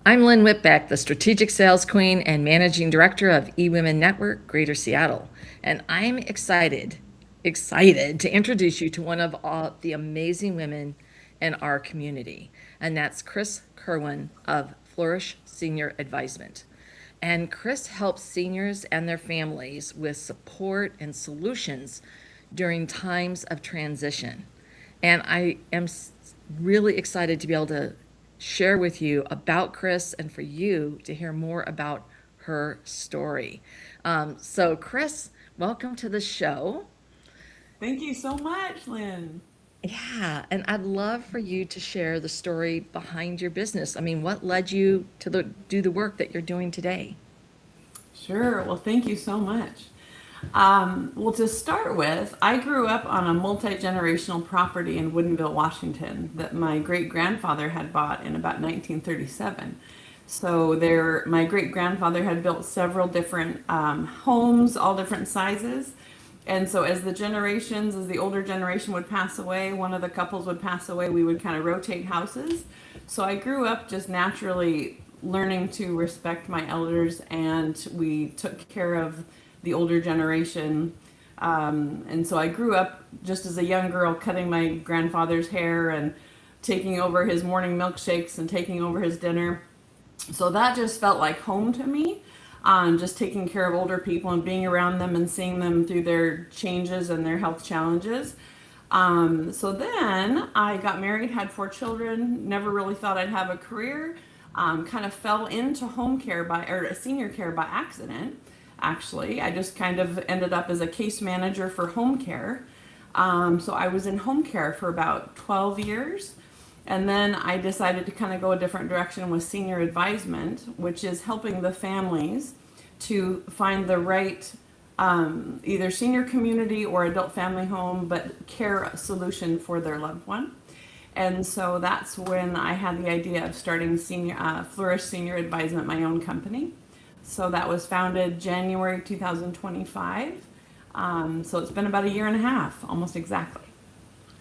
I'm Lynn Whitbeck, the Strategic Sales Queen and Managing Director of eWomen Network, Greater Seattle. And I'm excited to introduce you to one of all the amazing women in our community. And that's Chris Kerwin of Flourish Senior Advisement. And Chris helps seniors and their families with support and solutions during times of transition. And I am really excited to be able to share with you about Chris and for you to hear more about her story. So, Chris, welcome to the show. Thank you so much, Lynn. Yeah, and I'd love for you to share the story behind your business. I mean, what led you to do the work that you're doing today? Sure. Well, thank you so much. Well, to start with, I grew up on a multi generational property in Woodinville, Washington, that my great grandfather had bought in about 1937. So there, my great grandfather had built several different homes, all different sizes. And so as the older generation would pass away, one of the couples would pass away, we would kind of rotate houses. So I grew up just naturally learning to respect my elders, and we took care of the older generation. And so I grew up just as a young girl cutting my grandfather's hair and taking over his morning milkshakes and taking over his dinner. So that just felt like home to me. Just taking care of older people and being around them and seeing them through their changes and their health challenges. So then I got married, had 4 children, never really thought I'd have a career. Kind of fell into home care or senior care by accident. Actually, I just kind of ended up as a case manager for home care. So I was in home care for about 12 years. And then I decided to kind of go a different direction with senior advisement, which is helping the families to find the right either senior community or adult family home, but care solution for their loved one. And so that's when I had the idea of starting Flourish Senior Advisement, my own company. So that was founded January 2025. So it's been about a year and a half, almost exactly.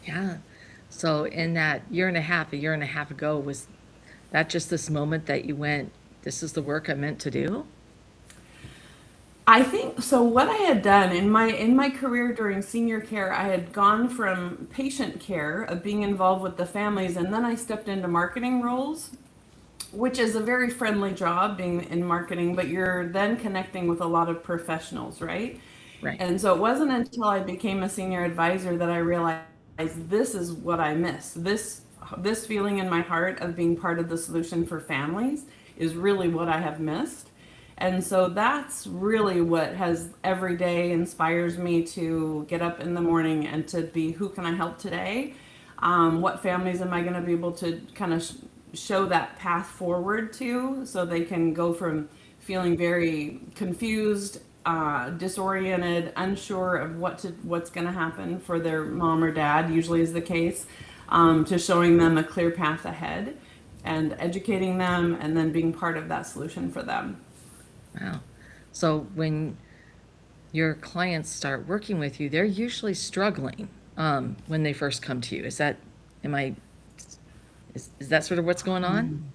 Yeah. So, in that a year and a half ago, was that just this moment that you went, this is the work I meant to do? I think so. What I had done in my career during senior care, I had gone from patient care of being involved with the families, and then I stepped into marketing roles, which is a very friendly job being in marketing, but you're then connecting with a lot of professionals, right? Right. And so it wasn't until I became a senior advisor that I realized this is what I miss. This feeling in my heart of being part of the solution for families is really what I have missed. And so that's really what has every day inspires me to get up in the morning and to be who can I help today? What families am I going to be able to kind of show that path forward to so they can go from feeling very confused, disoriented, unsure of what's going to happen for their mom or dad, usually is the case, to showing them a clear path ahead and educating them and then being part of that solution for them. Wow. So, when your clients start working with you, they're usually struggling when they first come to you. Am I, is that sort of what's going on?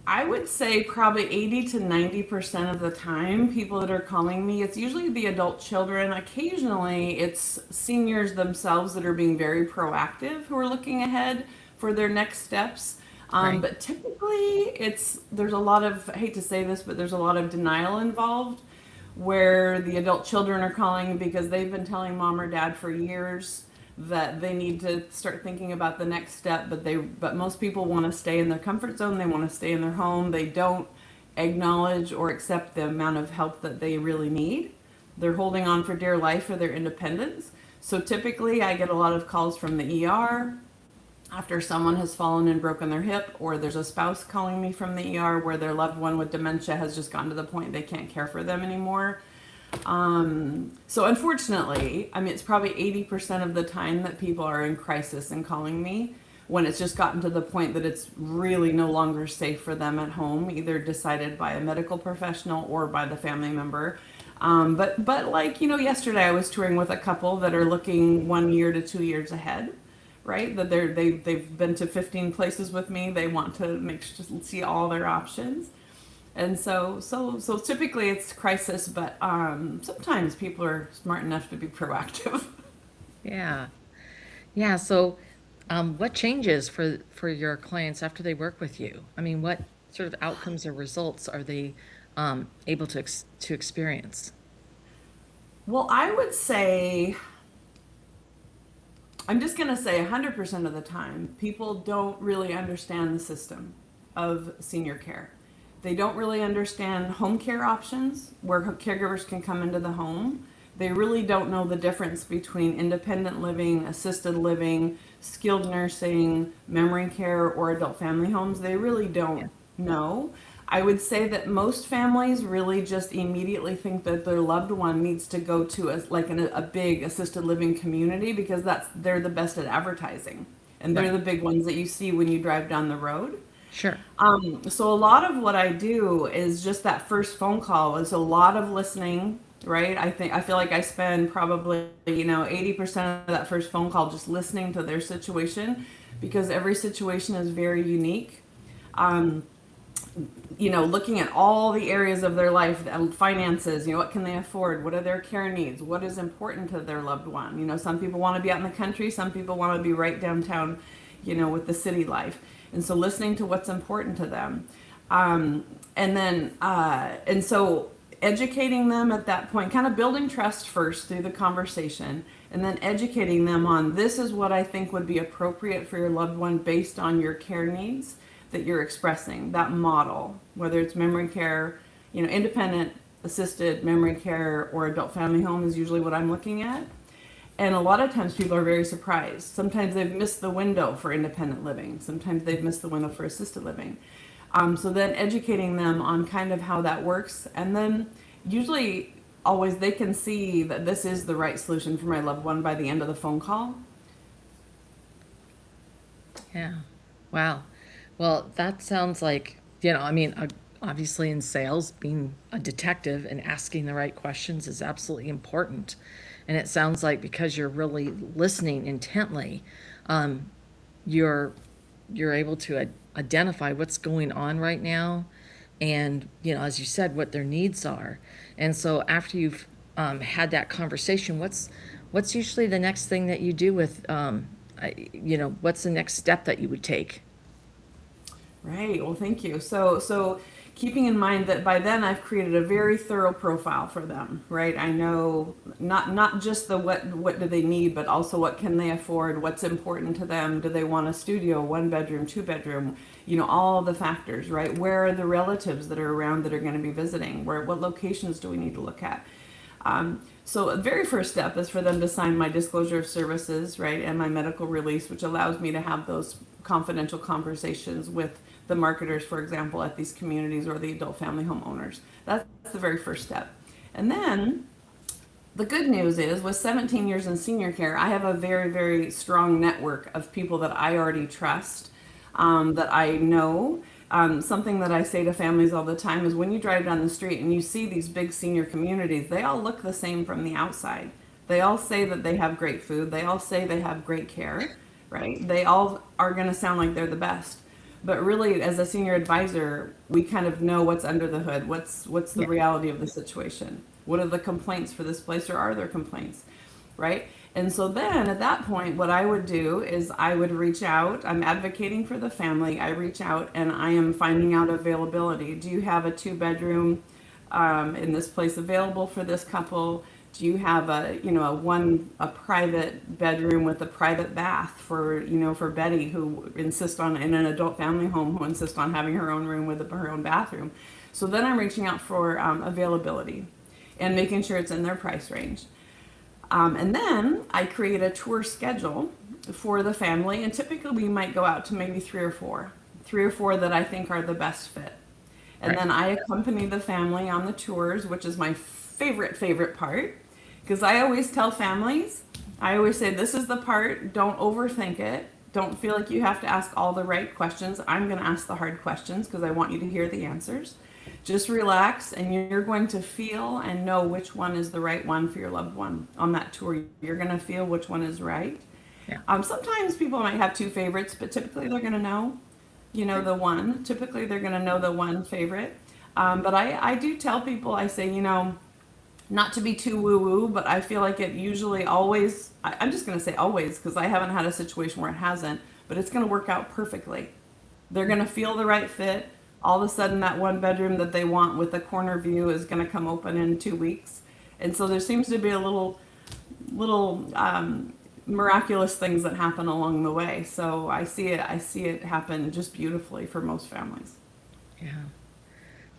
I would say probably 80 to 90% of the time, people that are calling me, it's usually the adult children. Occasionally, it's seniors themselves that are being very proactive who are looking ahead for their next steps. Right. But typically, there's a lot of, I hate to say this, but there's a lot of denial involved where the adult children are calling because they've been telling mom or dad for years that they need to start thinking about the next step, but most people want to stay in their comfort zone. They want to stay in their home. They don't acknowledge or accept the amount of help that they really need. They're holding on for dear life for their independence. So typically I get a lot of calls from the ER after someone has fallen and broken their hip, or there's a spouse calling me from the ER where their loved one with dementia has just gotten to the point they can't care for them anymore. So unfortunately, I mean, it's probably 80% of the time that people are in crisis and calling me when it's just gotten to the point that it's really no longer safe for them at home, either decided by a medical professional or by the family member. But like, yesterday I was touring with a couple that are looking 1 year to 2 years ahead right? That they've been to 15 places with me. They want to see all their options. And so typically it's crisis, but sometimes people are smart enough to be proactive. Yeah. Yeah. So, what changes for your clients after they work with you? I mean, what sort of outcomes or results are they able to experience? Well, I would say, I'm just going to say 100% of the time, people don't really understand the system of senior care. They don't really understand home care options where caregivers can come into the home. They really don't know the difference between independent living, assisted living, skilled nursing, memory care, or adult family homes. They really Yeah. don't know. I would say that most families really just immediately think that their loved one needs to go to a big assisted living community because they're the best at advertising, and they're Right. the big ones that you see when you drive down the road. Sure. So a lot of what I do is just that first phone call is a lot of listening, right? I feel like I spend probably, 80% of that first phone call just listening to their situation because every situation is very unique. Um, Looking at all the areas of their life and finances, what can they afford? What are their care needs? What is important to their loved one? Some people want to be out in the country, some people want to be right downtown, with the city life. And so listening to what's important to them. And so educating them at that point, kind of building trust first through the conversation, and then educating them on this is what I think would be appropriate for your loved one based on your care needs that you're expressing, that model, whether it's memory care, independent, assisted, memory care, or adult family home is usually what I'm looking at. And a lot of times people are very surprised. Sometimes they've missed the window for independent living. Sometimes they've missed the window for assisted living. So then educating them on kind of how that works. And then usually always they can see that this is the right solution for my loved one by the end of the phone call. Yeah. Wow. Well, that sounds like, I mean, obviously in sales, being a detective and asking the right questions is absolutely important. And it sounds like because you're really listening intently, um, you're you're able to identify what's going on right now, and as you said, what their needs are. And so after you've had that conversation, what's usually the next thing that you do with what's the next step that you would take? Right. Well, thank you. So keeping in mind that by then I've created a very thorough profile for them, right? I know not just the what do they need, but also what can they afford, what's important to them. Do they want a studio, one bedroom, two bedroom, all the factors, right? Where are the relatives that are around that are going to be visiting? What locations do we need to look at? So the very first step is for them to sign my disclosure of services, right, and my medical release, which allows me to have those confidential conversations with the marketers, for example, at these communities or the adult family home owners. That's the very first step. And then the good news is with 17 years in senior care, I have a very, very strong network of people that I already trust, that I know. Something that I say to families all the time is when you drive down the street and you see these big senior communities, they all look the same from the outside. They all say that they have great food. They all say they have great care, right? They all are going to sound like they're the best. But really, as a senior advisor, we kind of know what's under the hood. What's the Yeah. reality of the situation? What are the complaints for this place, or are there complaints, right? And so then at that point, what I would do is I would reach out. I'm advocating for the family. I reach out and I am finding out availability. Do you have a two-bedroom in this place available for this couple? Do you have a private bedroom with a private bath for Betty who insists on in an adult family home who insists on having her own room with her own bathroom? So then I'm reaching out for availability and making sure it's in their price range. And then I create a tour schedule for the family, and typically we might go out to maybe three or four that I think are the best fit. And Right. then I accompany the family on the tours, which is my favorite part. Because I always tell families, I always say, this is the part, don't overthink it. Don't feel like you have to ask all the right questions. I'm going to ask the hard questions because I want you to hear the answers. Just relax, and you're going to feel and know which one is the right one for your loved one on that tour. You're going to feel which one is right. Yeah. Sometimes people might have two favorites, but typically they're going to know, the one. Typically they're going to know the one favorite. But I do tell people, I say, not to be too woo woo, but I feel like it usually always, I'm just going to say always because I haven't had a situation where it hasn't, but it's going to work out perfectly. They're going to feel the right fit. All of a sudden, that one bedroom that they want with the corner view is going to come open in 2 weeks. And so there seems to be a little miraculous things that happen along the way. So I see it happen just beautifully for most families. Yeah.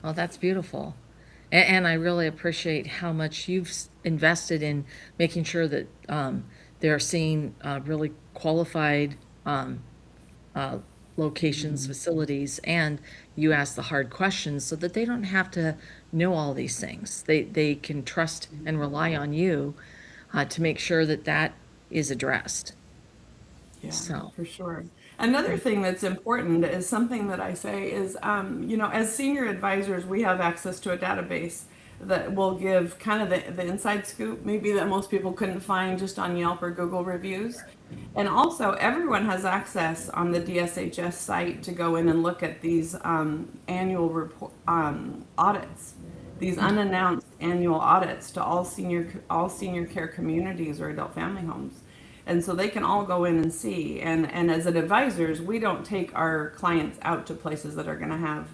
Well, that's beautiful. And I really appreciate how much you've invested in making sure that they're seeing really qualified uh, locations, facilities, and you ask the hard questions so that they don't have to know all these things. They can trust and rely on you to make sure that that is addressed. Yeah, So, for sure. Another thing that's important is something that I say is, as senior advisors, we have access to a database that will give kind of the inside scoop, maybe that most people couldn't find just on Yelp or Google reviews. And also, everyone has access on the DSHS site to go in and look at these annual report audits, these unannounced annual audits to all senior care communities or adult family homes. And so they can all go in and see. And as an advisors, we don't take our clients out to places that are going to have,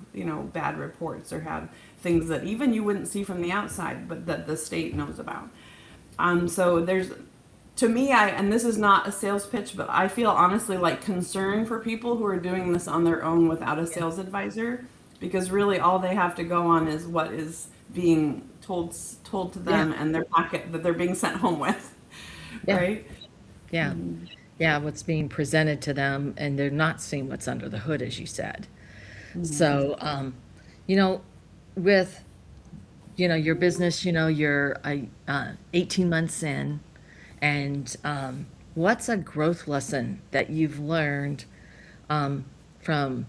bad reports or have things that even you wouldn't see from the outside, but that the state knows about. So there's, to me, and this is not a sales pitch, but I feel honestly like concern for people who are doing this on their own without a sales advisor, because really all they have to go on is what is being told to yeah, them and their packet that they're being sent home with, yeah, right? yeah, yeah, what's being presented to them, and they're not seeing what's under the hood, as you said. So, you know, with, your business, you're 18 months in, and what's a growth lesson that you've learned from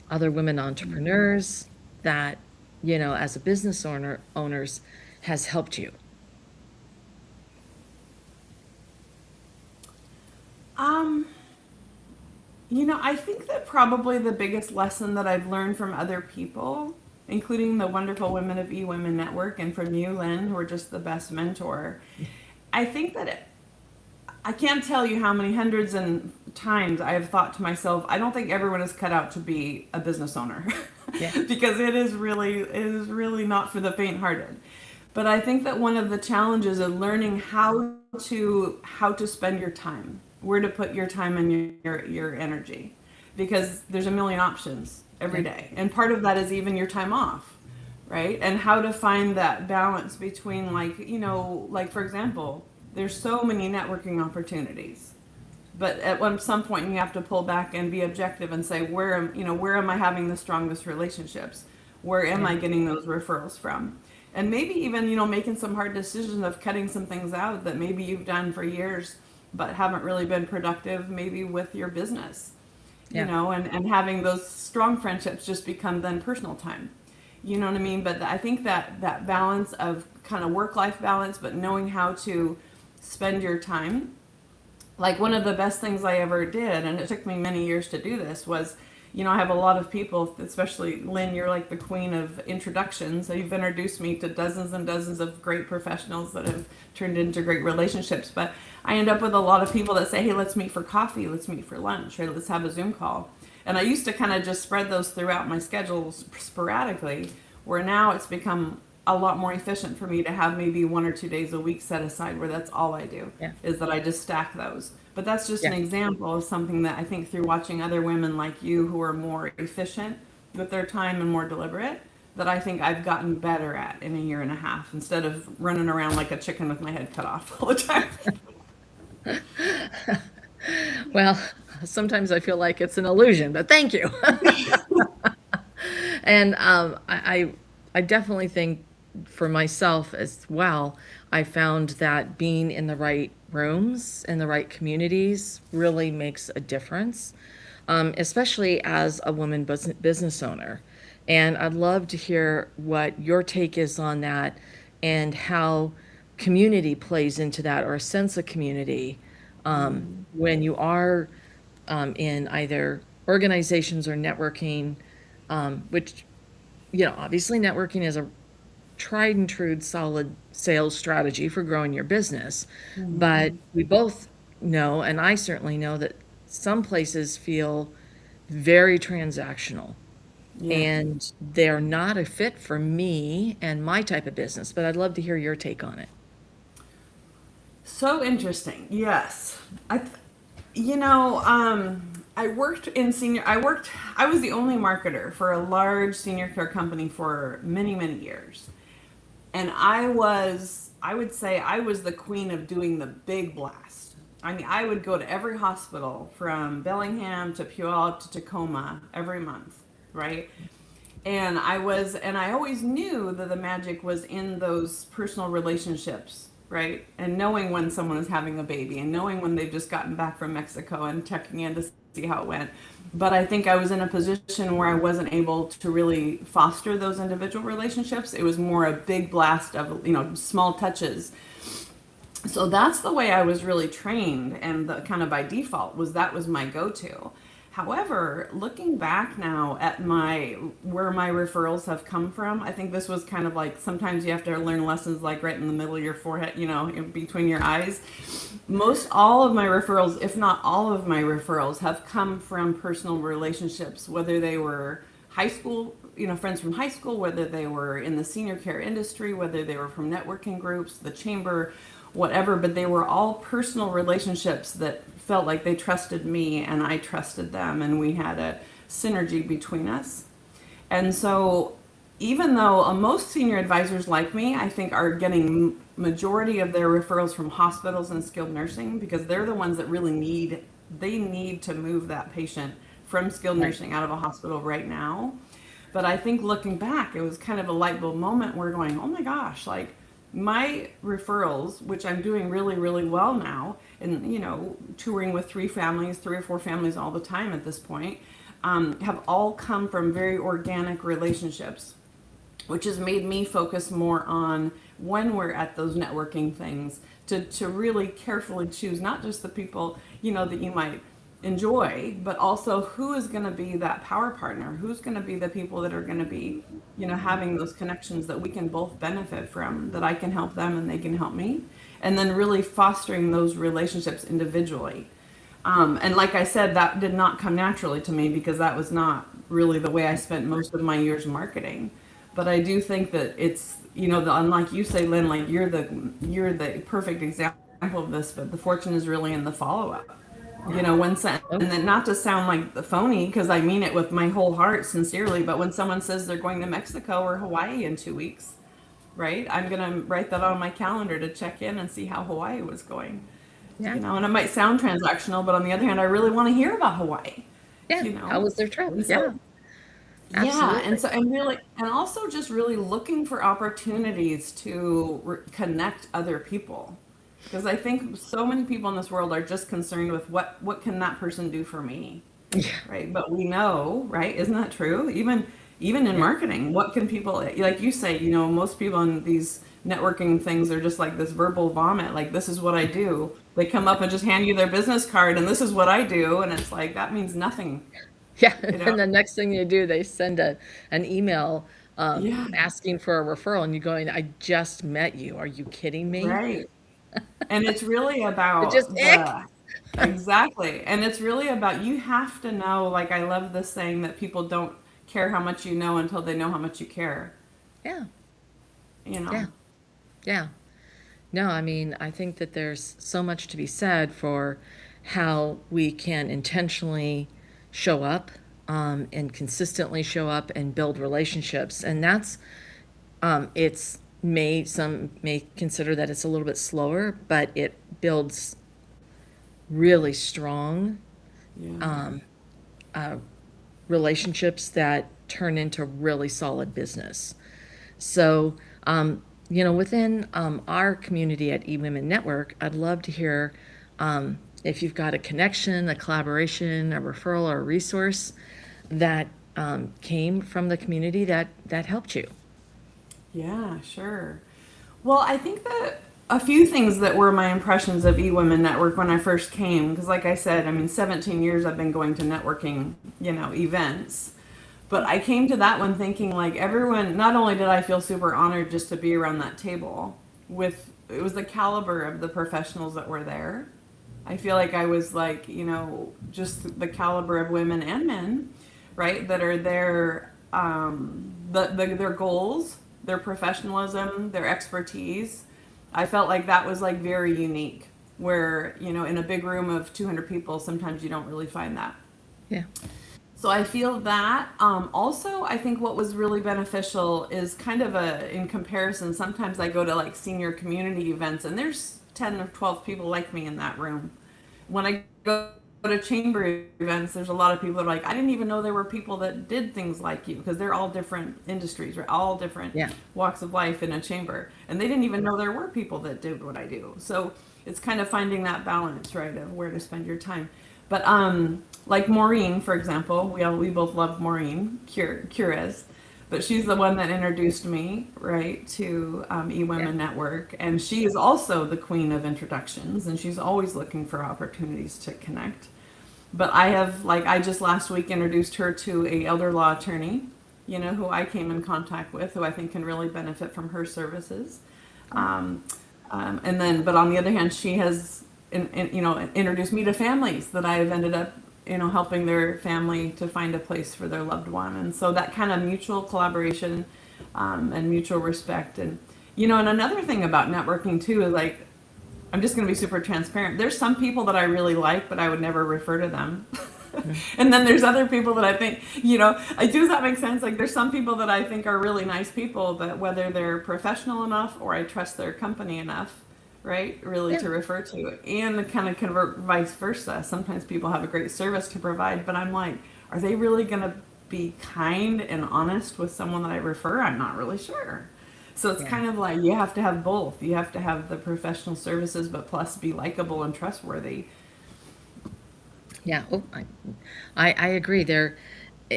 other women entrepreneurs that, as a business owners has helped you? Um, I think that probably the biggest lesson that I've learned from other people, including the wonderful Women of E Women Network and from you, Lynn, who are just the best mentor. I think that I can't tell you how many hundreds and times I have thought to myself, I don't think everyone is cut out to be a business owner Yeah, because it is really not for the faint-hearted. But I think that one of the challenges is learning how to spend your time, where to put your time and your energy, because there's a million options every yeah, day, and part of that is even your time off, right? And how to find that balance between, like, like for example, there's so many networking opportunities, but some point you have to pull back and be objective and say, where am I having the strongest relationships, where am yeah, I getting those referrals from, and maybe even making some hard decisions of cutting some things out that maybe you've done for years but haven't really been productive maybe with your business, yeah, and having those strong friendships just become then personal time. You know what I mean? But I think that balance of kind of work life balance, but knowing how to spend your time. Like one of the best things I ever did, and it took me many years to do this, was, I have a lot of people, especially Lynn, you're like the queen of introductions. So you've introduced me to dozens and dozens of great professionals that have turned into great relationships. But I end up with a lot of people that say, hey, let's meet for coffee, let's meet for lunch, or let's have a Zoom call. And I used to kind of just spread those throughout my schedules sporadically, where now it's become a lot more efficient for me to have maybe 1 or 2 days a week set aside where that's all I do, yeah, is that I just stack those. But that's just an yeah, example of something that I think through watching other women like you who are more efficient with their time and more deliberate, that I think I've gotten better at in a year and a half instead of running around like a chicken with my head cut off all the time. well, sometimes I feel like it's an illusion, but thank you. And I definitely think for myself as well, I found that being in the right rooms, in the right communities, really makes a difference, especially as a woman business owner. And I'd love to hear what your take is on that and how community plays into that, or a sense of community When you are in either organizations or networking, which, obviously networking is a tried and true solid sales strategy for growing your business. But Mhm. we both know, and I certainly know, that some places feel very transactional Yeah. and they're not a fit for me and my type of business. But I'd love to hear your take on it. So interesting. Yes. I worked in I was the only marketer for a large senior care company for many, many years. And I would say I was the queen of doing the big blast. I mean, I would go to every hospital from Bellingham to Puyallup to Tacoma every month, right? And I always knew that the magic was in those personal relationships, right? And knowing when someone is having a baby and knowing when they've just gotten back from Mexico and checking in to see how it went. But I think I was in a position where I wasn't able to really foster those individual relationships. It was more a big blast of, small touches. So that's the way I was really trained, and the kind of by default was that was my go-to. However, looking back now at my where my referrals have come from, I think this was kind of like sometimes you have to learn lessons like right in the middle of your forehead, in between your eyes. Most all of my referrals, if not all of my referrals, have come from personal relationships, whether they were high school, friends from high school, whether they were in the senior care industry, whether they were from networking groups, the chamber, whatever, but they were all personal relationships that felt like they trusted me and I trusted them, and we had a synergy between us. And so, even though most senior advisors like me, I think, are getting majority of their referrals from hospitals and skilled nursing because they're the ones that really need to move that patient from skilled Right. nursing out of a hospital right now. But I think looking back, it was kind of a light bulb moment where going, oh my gosh, like my referrals, which I'm doing really, really well now, and touring with three or four families all the time at this point, have all come from very organic relationships, which has made me focus more on when we're at those networking things to really carefully choose not just the people that you might enjoy, but also who is going to be that power partner, who's going to be the people that are going to be having those connections that we can both benefit from, that I can help them and they can help me, and then really fostering those relationships individually. And like I said, that did not come naturally to me because that was not really the way I spent most of my years marketing. But I do think that it's, unlike you say, Lynn, like you're the perfect example of this, but the fortune is really in the follow up. Oh, And then not to sound like the phony, because I mean it with my whole heart, sincerely, but when someone says they're going to Mexico or Hawaii in 2 weeks, right? I'm going to write that on my calendar to check in and see how Hawaii was going. yeah. And it might sound transactional, but on the other hand, I really want to hear about Hawaii, Yeah. you How know? was their trip? And Yeah, so, yeah. absolutely. And also just really looking for opportunities to connect other people. Because I think so many people in this world are just concerned with what can that person do for me, Yeah. right? But we know, right? Isn't that true? Even in Yeah. marketing, what can people, like you say, most people in these networking things are just like this verbal vomit, like this is what I do. They come up and just hand you their business card and this is what I do, and it's like that means nothing, Yeah. you And know? the next thing you do, they send an email Yeah, asking for a referral, and you're going, I just met you. Are you kidding me? right. And it's really It just about ick. the exactly. And it's really about you have to know, like I love this saying that people don't care how much you know until they know how much you care, Yeah. you know. Yeah. Yeah. No, I mean, I think that there's so much to be said for how we can intentionally show up and consistently show up and build relationships. And that's, some may consider that it's a little bit slower, but it builds really strong Yeah. relationships that turn into really solid business. So, within our community at eWomen Network, I'd love to hear if you've got a connection, a collaboration, a referral, or a resource that came from the community that helped you. Yeah, sure. Well, I think that a few things that were my impressions of eWomen Network when I first came. Because, like I said, I mean, 17 years I've been going to networking, events. But I came to that one thinking, like, everyone, not only did I feel super honored just to be around that table it was the caliber of the professionals that were there. I feel like I was like, just the caliber of women and men, right, that are there, their goals, their professionalism, their expertise. I felt like that was like very unique. Where in a big room of 200 people, sometimes you don't really find that. Yeah. So I feel that. Also, I think what was really beneficial is kind of in comparison. Sometimes I go to like senior community events, and there's 10 or 12 people like me in that room. When I go to chamber events, there's a lot of people that are like, I didn't even know there were people that did things like you, because they're all different industries, right? All different Yeah. walks of life in a chamber. And they didn't even know there were people that did what I do. So it's kind of finding that balance, right, of where to spend your time. But like Maureen, for example, we both love Maureen Cures, but she's the one that introduced me, right, to eWomen Yeah. Network, and she is also the queen of introductions, and she's always looking for opportunities to connect. But I just last week introduced her to a elder law attorney, who I came in contact with, who I think can really benefit from her services. And then, but on the other hand, she has, introduced me to families that I have ended up, helping their family to find a place for their loved one. And so that kind of mutual collaboration, and mutual respect. And another thing about networking too is like, I'm just going to be super transparent. There's some people that I really like, but I would never refer to them. And then there's other people that I think, does that make sense? Like there's some people that I think are really nice people, but whether they're professional enough or I trust their company enough, right, really Yeah. to refer to, and kind of convert vice versa. Sometimes people have a great service to provide, but I'm like, are they really going to be kind and honest with someone that I refer? I'm not really sure. So it's Yeah. kind of like you have to have both. You have to have the professional services, but plus be likable and trustworthy. Yeah. Oh, I agree there.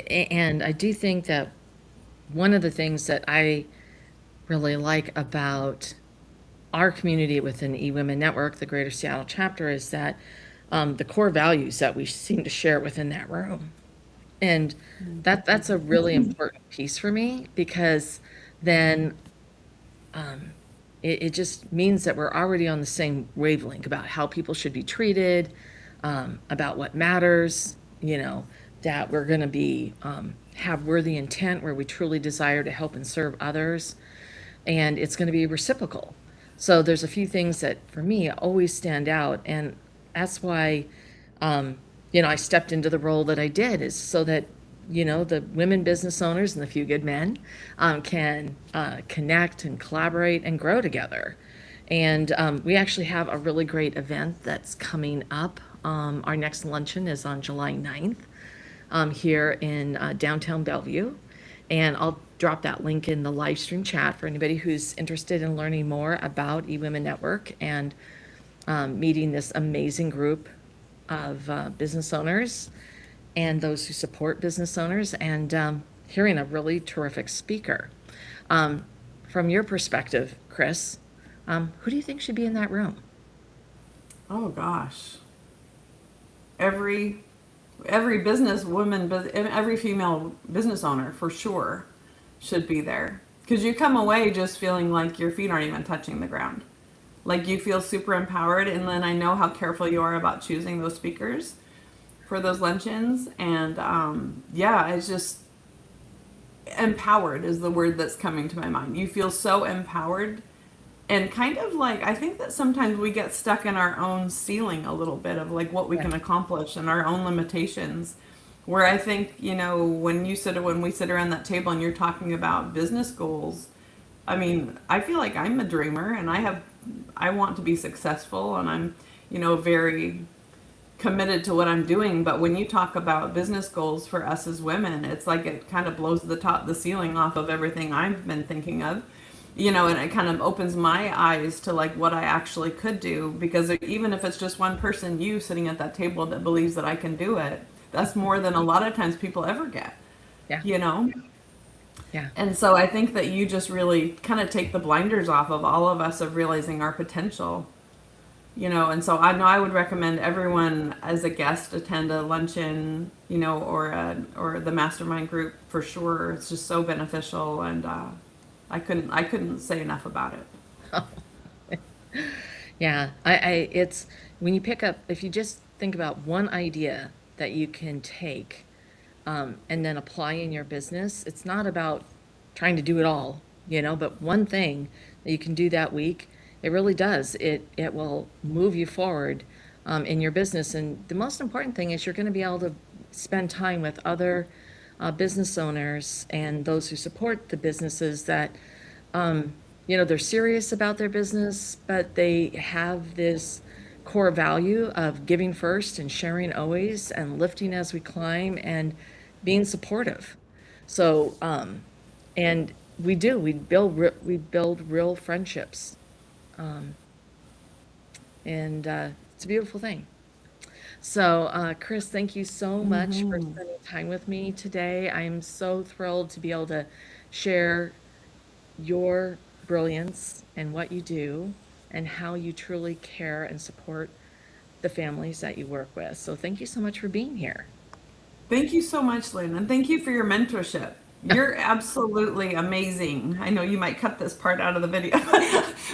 And I do think that one of the things that I really like about our community within eWomen Network, the Greater Seattle chapter, is that the core values that we seem to share within that room. And that's a really important piece for me, because then it just means that we're already on the same wavelength about how people should be treated, about what matters, that we're going to be have worthy intent where we truly desire to help and serve others, and it's going to be reciprocal. So there's a few things that for me always stand out, and that's why I stepped into the role that I did, is so that the women business owners and the few good men can connect and collaborate and grow together. And we actually have a really great event that's coming up. Our next luncheon is on July 9th here in downtown Bellevue. And I'll drop that link in the live stream chat for anybody who's interested in learning more about eWomen Network and meeting this amazing group of business owners and those who support business owners, and hearing a really terrific speaker. From your perspective, Chris, who do you think should be in that room? Oh gosh, every business woman, every female business owner for sure should be there, because you come away just feeling like your feet aren't even touching the ground, like you feel super empowered. And then I know how careful you are about choosing those speakers for those luncheons, and yeah, it's just empowered is the word that's coming to my mind. You feel so empowered, and kind of like, I think that sometimes we get stuck in our own ceiling a little bit of like what we Yeah. can accomplish and our own limitations. Where I think, when we sit around that table and you're talking about business goals, I mean, I feel like I'm a dreamer, and I want to be successful, and I'm, very committed to what I'm doing. But when you talk about business goals for us as women, it's like it kind of blows the ceiling off of everything I've been thinking of, and it kind of opens my eyes to like what I actually could do. Because even if it's just one person, you sitting at that table that believes that I can do it, that's more than a lot of times people ever get, Yeah. you know? Yeah. And so I think that you just really kind of take the blinders off of all of us of realizing our potential, and so I know I would recommend everyone as a guest attend a luncheon, or the mastermind group for sure. It's just so beneficial, and I couldn't say enough about it. Yeah, it's when you pick up, if you just think about one idea that you can take and then apply in your business, it's not about trying to do it all, but one thing that you can do that week, it really does. It will move you forward in your business. And the most important thing is you're going to be able to spend time with other business owners and those who support the businesses that they're serious about their business, but they have this core value of giving first and sharing always and lifting as we climb and being supportive. So, and we build real friendships, and it's a beautiful thing. So, Chris, thank you so much for Hmm. spending time with me today. I am so thrilled to be able to share your brilliance and what you do and how you truly care and support the families that you work with. So thank you so much for being here. Thank you so much, Lynn, and thank you for your mentorship. You're absolutely amazing. I know you might cut this part out of the video,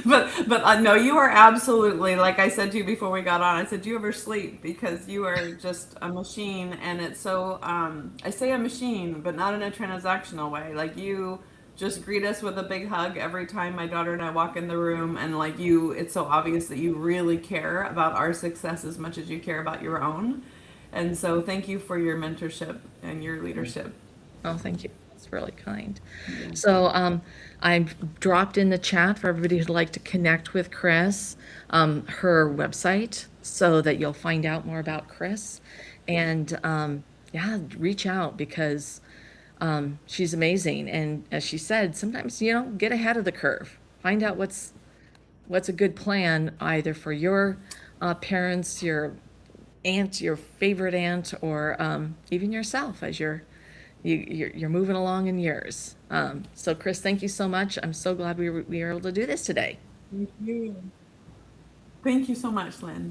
but no, you are absolutely, like I said to you before we got on. I said, "Do you ever sleep?" Because you are just a machine, and it's so. I say a machine, but not in a transactional way. Like you just greet us with a big hug every time my daughter and I walk in the room, and like you, it's so obvious that you really care about our success as much as you care about your own. And so thank you for your mentorship and your leadership. Oh, thank you. That's really kind. Yeah. So I've dropped in the chat for everybody who'd like to connect with Chris, her website, so that you'll find out more about Chris. And yeah, reach out because she's amazing. And as she said, sometimes, get ahead of the curve. Find out what's a good plan either for your parents, your aunt, your favorite aunt, or even yourself as you're moving along in years. So, Chris, thank you so much. I'm so glad we were able to do this today. Thank you. Thank you so much, Lynn.